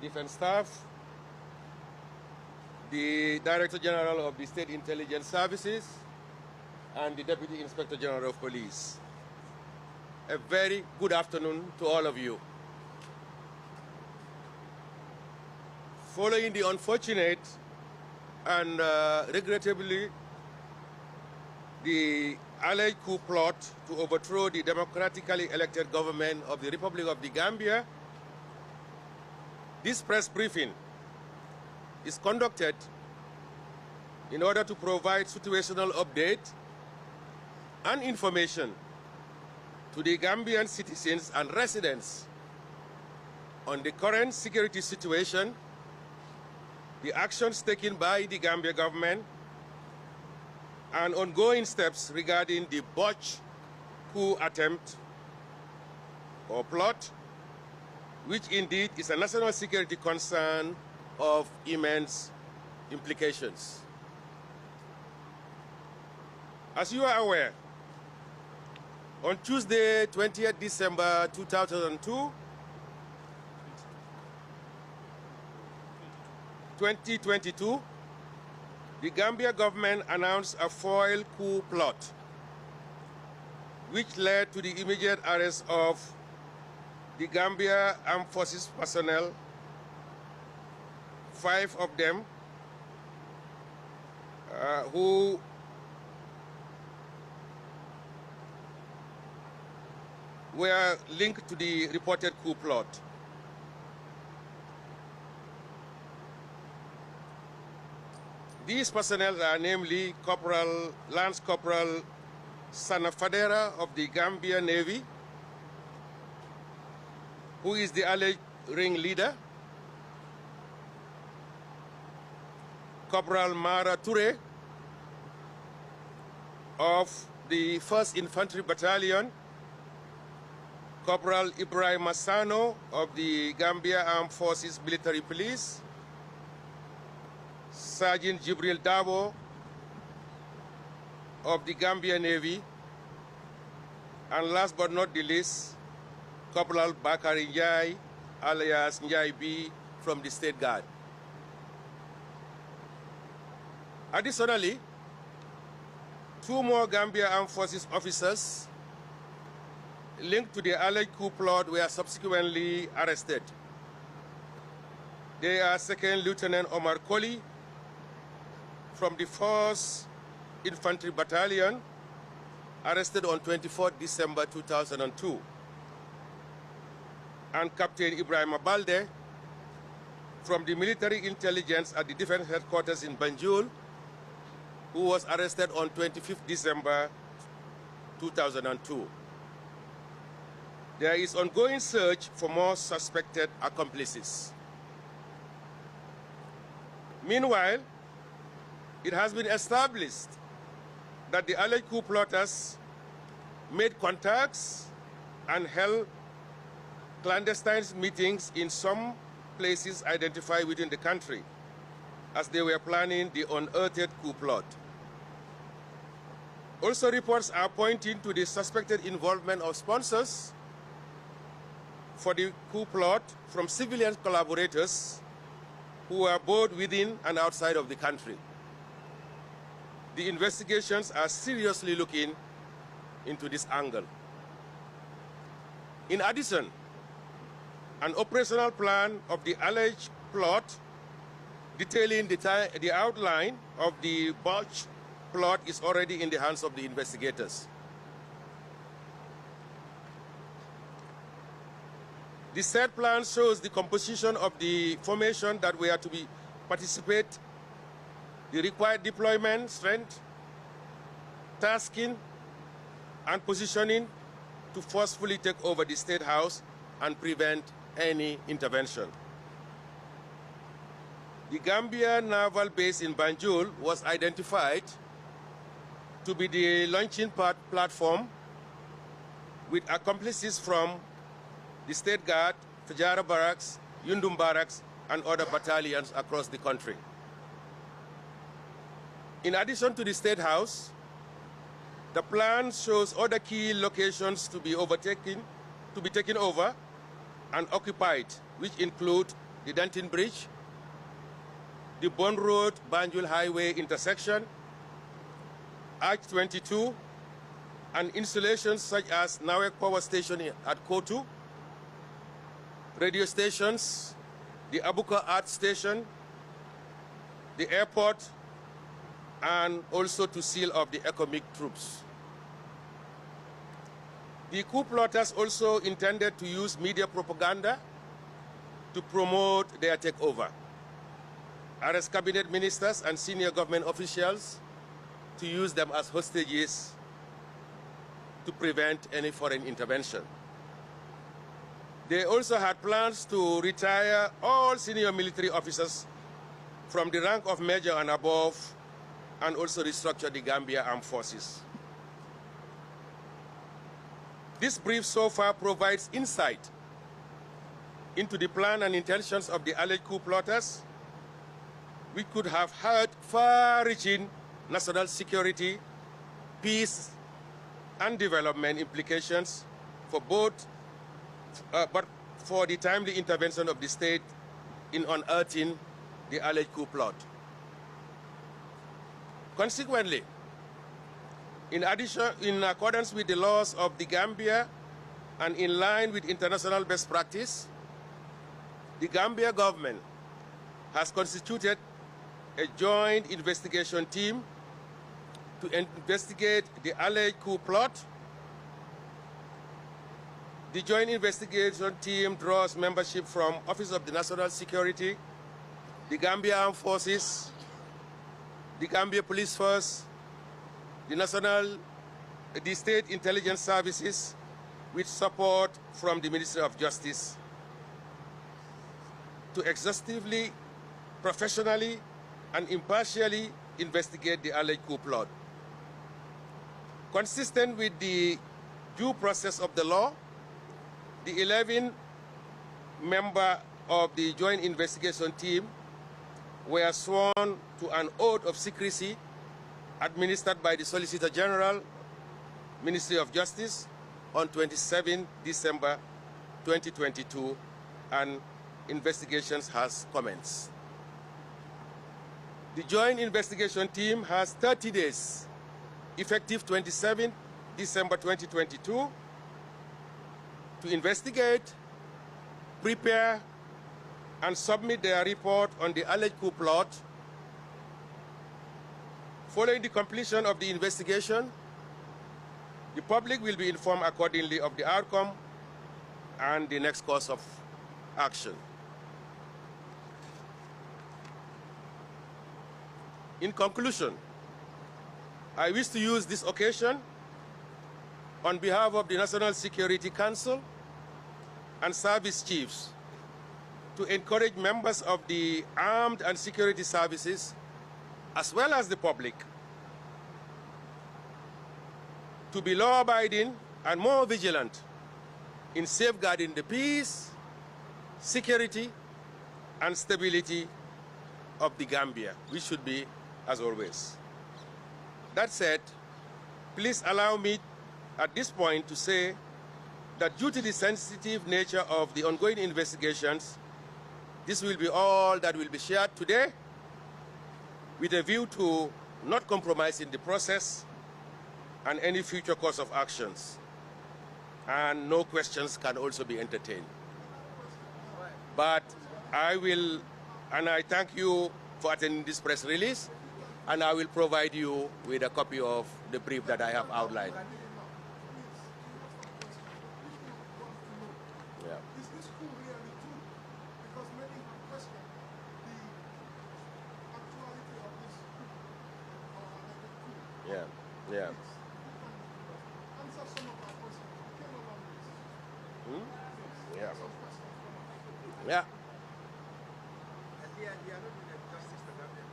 Defense Staff, the Director General of the State Intelligence Services, and the Deputy Inspector General of Police. A very good afternoon to all of you. Following the unfortunate and regrettably the alleged coup plot to overthrow the democratically elected government of the Republic of the Gambia, this press briefing is conducted in order to provide situational update and information to the Gambian citizens and residents on the current security situation, the actions taken by the Gambia government, and ongoing steps regarding the botched coup attempt or plot, which indeed is a national security concern of immense implications. As you are aware, on Tuesday, 20th December 2022, 2022, the Gambia government announced a foil coup plot, which led to the immediate arrest of the Gambia Armed Forces personnel, 5 of them who were linked to the reported coup plot. These personnel are namely Lance Corporal Sana Fadera of the Gambia Navy, who is the alleged ringleader, Corporal Mara Toure of the 1st Infantry Battalion, Corporal Ibrahim Massano of the Gambia Armed Forces Military Police, Sergeant Jibril Dabo of the Gambia Navy, and last but not the least, Corporal Bakari Njai, alias Njai B, from the State Guard. Additionally, 2 more Gambia Armed Forces officers linked to the alleged coup plot were subsequently arrested. They are 2nd Lieutenant Omar Koli from the 1st Infantry Battalion, arrested on 24th December 2002, and Captain Ibrahim Abalde from the military intelligence at the Defense Headquarters in Banjul, who was arrested on 25th December 2002. There is ongoing search for more suspected accomplices. Meanwhile, it has been established that the alleged coup plotters made contacts and held clandestine meetings in some places identified within the country as they were planning the unearthed coup plot. Also, reports are pointing to the suspected involvement of sponsors for the coup plot from civilian collaborators who are both within and outside of the country. The investigations are seriously looking into this angle. In addition, an operational plan of the alleged plot detailing the outline of the botched plot is already in the hands of the investigators. The said plan shows the composition of the formation that were to participate, the required deployment, strength, tasking, and positioning to forcefully take over the State House and prevent any intervention. The Gambia naval base in Banjul was identified to be the launching platform with accomplices from the State Guard, Fajara Barracks, Yundum Barracks, and other battalions across the country. In addition to the State House, the plan shows other key locations to be taken over and occupied, which include the Dantin Bridge, the Bond Road Banjul Highway intersection, Arch 22, and installations such as Nawek Power Station at Coup, radio stations, the Abuka Art Station, the airport, and also to seal off the economic troops. The coup plotters also intended to use media propaganda to promote their takeover, arrest cabinet ministers and senior government officials to use them as hostages to prevent any foreign intervention. They also had plans to retire all senior military officers from the rank of major and above, and also restructure the Gambia Armed Forces. This brief so far provides insight into the plan and intentions of the alleged coup plotters, which could have had far-reaching national security, peace, and development implications for both, but for the timely intervention of the state in unearthing the alleged coup plot. Consequently, in accordance with the laws of the Gambia and in line with international best practice, the Gambia government has constituted a joint investigation team to investigate the alleged coup plot. The joint investigation team draws membership from Office of the National Security, the Gambia Armed Forces, the Gambia Police Force, the State Intelligence Services, with support from the Ministry of Justice, to exhaustively, professionally, and impartially investigate the alleged coup plot. Consistent with the due process of the law, the 11 members of the joint investigation team were sworn to an oath of secrecy administered by the Solicitor General, Ministry of Justice, on 27 December 2022, and investigations has commenced. The joint investigation team has 30 days, effective 27 December 2022, to investigate, prepare, and submit their report on the alleged coup plot. Following the completion of the investigation, the public will be informed accordingly of the outcome and the next course of action. In conclusion, I wish to use this occasion on behalf of the National Security Council and service chiefs to encourage members of the armed and security services, as well as the public, to be law-abiding and more vigilant in safeguarding the peace, security, and stability of the Gambia, which should be as always. That said, please allow me at this point to say that due to the sensitive nature of the ongoing investigations, this will be all that will be shared today, with a view to not compromising the process and any future course of actions. And no questions can also be entertained. But I will, and I thank you for attending this press release, and I will provide you with a copy of the brief that I have outlined. Yeah. Is this coup really true? Because many have questioned the actuality of this coup. Yeah, yeah. Answer some of our questions. We came along with this. Yeah. Some questions from our Yeah. And we are not doing a justice to Gambia.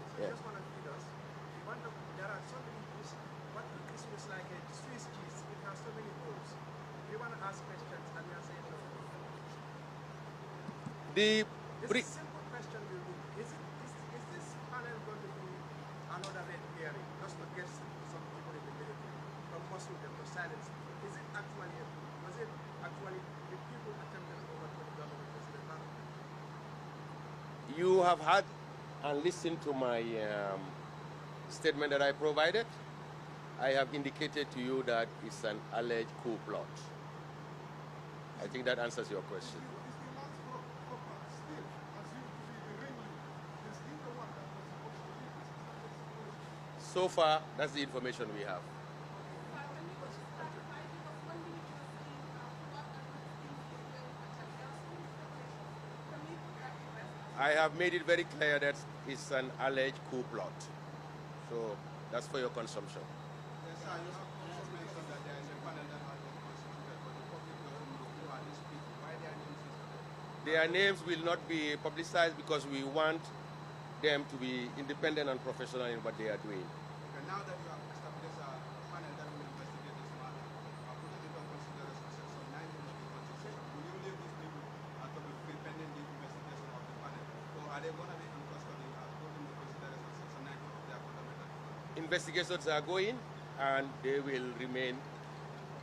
So Yeah. just want to feed us. We want to, there are so many issues. What if this was like a Swiss cheese? It has so many holes. We want to ask questions and we are saying no. The This is a simple question we do. Is this panel going to be another red hearing? Just to get some people in the military from forcing them to silence. Is it actually the people attempted to overthrow the government? President Trump? You have had and listened to my statement that I provided. I have indicated to you that it's an alleged coup plot. I think that answers your question. So far, that's the information we have. I have made it very clear that it's an alleged coup plot. So that's for your consumption. Yes, sir. You have also mentioned that there is a panel that has been constituted, but the public doesn't know who are these people. Why their names is there? Their names will not be publicized because we want them to be independent and professional in what they are doing. Okay, now that you have established a panel that will investigate this matter, putting into consideration section 19 of the Constitution, will you leave these people out of the free pending the investigation of the panel? Or are they going to be in custody according to consideration section 19 of their fundamental rights? Investigations are going and they will remain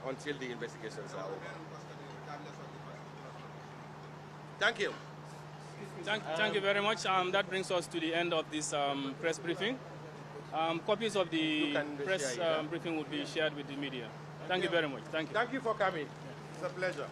until the investigations are over. Thank you. Thank you very much. That brings us to the end of this press briefing. Copies of the press briefing will be shared with the media. Thank you very much. Thank you. Thank you for coming. It's a pleasure.